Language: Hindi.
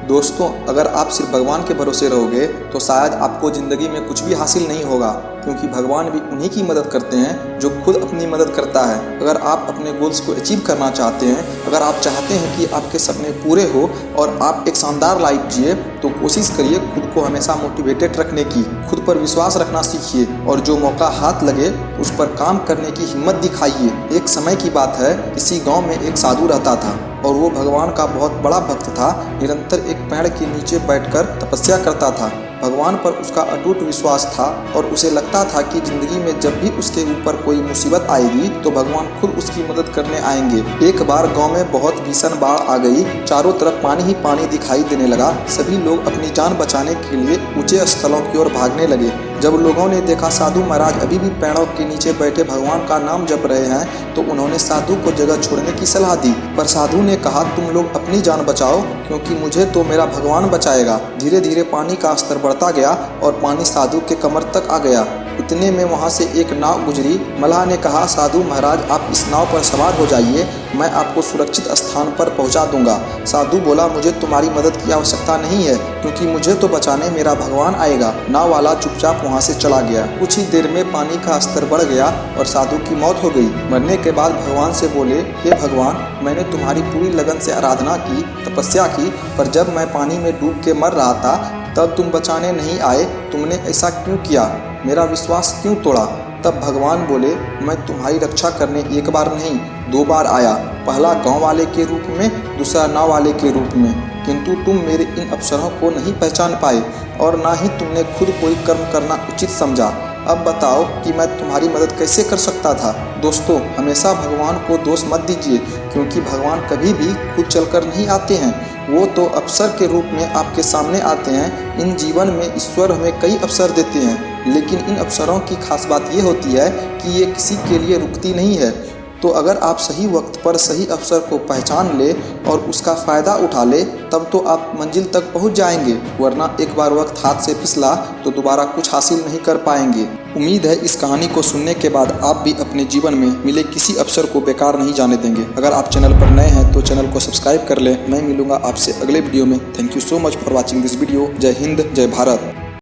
दोस्तों, अगर आप सिर्फ भगवान के भरोसे रहोगे तो शायद आपको ज़िंदगी में कुछ भी हासिल नहीं होगा, क्योंकि भगवान भी उन्हीं की मदद करते हैं जो खुद अपनी मदद करता है। अगर आप अपने गोल्स को अचीव करना चाहते हैं, अगर आप चाहते हैं कि आपके सपने पूरे हो और आप एक शानदार लाइफ जिए, तो कोशिश करिए खुद को हमेशा मोटिवेटेड रखने की, खुद पर विश्वास रखना सीखिए और जो मौका हाथ लगे उस पर काम करने की हिम्मत दिखाइए। एक समय की बात है, इसी गाँव में एक साधु रहता था और वो भगवान का बहुत बड़ा भक्त था। निरंतर एक पेड़ के नीचे बैठकर तपस्या करता था। भगवान पर उसका अटूट विश्वास था और उसे लगता था कि जिंदगी में जब भी उसके ऊपर कोई मुसीबत आएगी तो भगवान खुद उसकी मदद करने आएंगे। एक बार गांव में बहुत भीषण बाढ़ आ गई। चारों तरफ पानी ही पानी दिखाई देने लगा। सभी लोग अपनी जान बचाने के लिए ऊंचे स्थलों की ओर भागने लगे। जब लोगों ने देखा साधु महाराज अभी भी पेड़ों के नीचे बैठे भगवान का नाम जप रहे हैं, तो उन्होंने साधु को जगह छोड़ने की सलाह दी। पर साधु ने कहा, तुम लोग अपनी जान बचाओ, क्योंकि मुझे तो मेरा भगवान बचाएगा। धीरे धीरे पानी का स्तर बढ़ता गया और पानी साधु के कमर तक आ गया। इतने में वहां से एक नाव गुजरी। मल्लाह ने कहा, साधु महाराज आप इस नाव पर सवार हो जाइए, मैं आपको सुरक्षित स्थान पर पहुंचा दूंगा। साधु बोला, मुझे तुम्हारी मदद की आवश्यकता नहीं है, क्योंकि मुझे तो बचाने मेरा भगवान आएगा। नाव वाला चुपचाप वहां से चला गया। कुछ ही देर में पानी का स्तर बढ़ गया और साधु की मौत हो गई। मरने के बाद भगवान से बोले, हे भगवान, मैंने तुम्हारी पूरी लगन से आराधना की, तपस्या की, पर जब मैं पानी में डूब के मर रहा था तब तुम बचाने नहीं आए। तुमने ऐसा क्यों किया? मेरा विश्वास क्यों तोड़ा? तब भगवान बोले, मैं तुम्हारी रक्षा करने एक बार नहीं 2 बार आया। पहला गांव वाले के रूप में, दूसरा नाव वाले के रूप में, किंतु तुम मेरे इन अवसरों को नहीं पहचान पाए और ना ही तुमने खुद कोई कर्म करना उचित समझा। अब बताओ कि मैं तुम्हारी मदद कैसे कर सकता था? दोस्तों, हमेशा भगवान को दोष मत दीजिए, क्योंकि भगवान कभी भी खुद चलकर नहीं आते हैं। वो तो अवसर के रूप में आपके सामने आते हैं। इन जीवन में ईश्वर हमें कई अवसर देते हैं, लेकिन इन अवसरों की खास बात ये होती है कि ये किसी के लिए रुकती नहीं है। तो अगर आप सही वक्त पर सही अवसर को पहचान ले और उसका फ़ायदा उठा ले, तब तो आप मंजिल तक पहुंच जाएंगे, वरना एक बार वक्त हाथ से फिसला तो दोबारा कुछ हासिल नहीं कर पाएंगे। उम्मीद है इस कहानी को सुनने के बाद आप भी अपने जीवन में मिले किसी अवसर को बेकार नहीं जाने देंगे। अगर आप चैनल पर नए हैं तो चैनल को सब्सक्राइब कर लें। मैं मिलूंगा आपसे अगले वीडियो में। Thank you so much for watching this video. जय हिंद, जय भारत।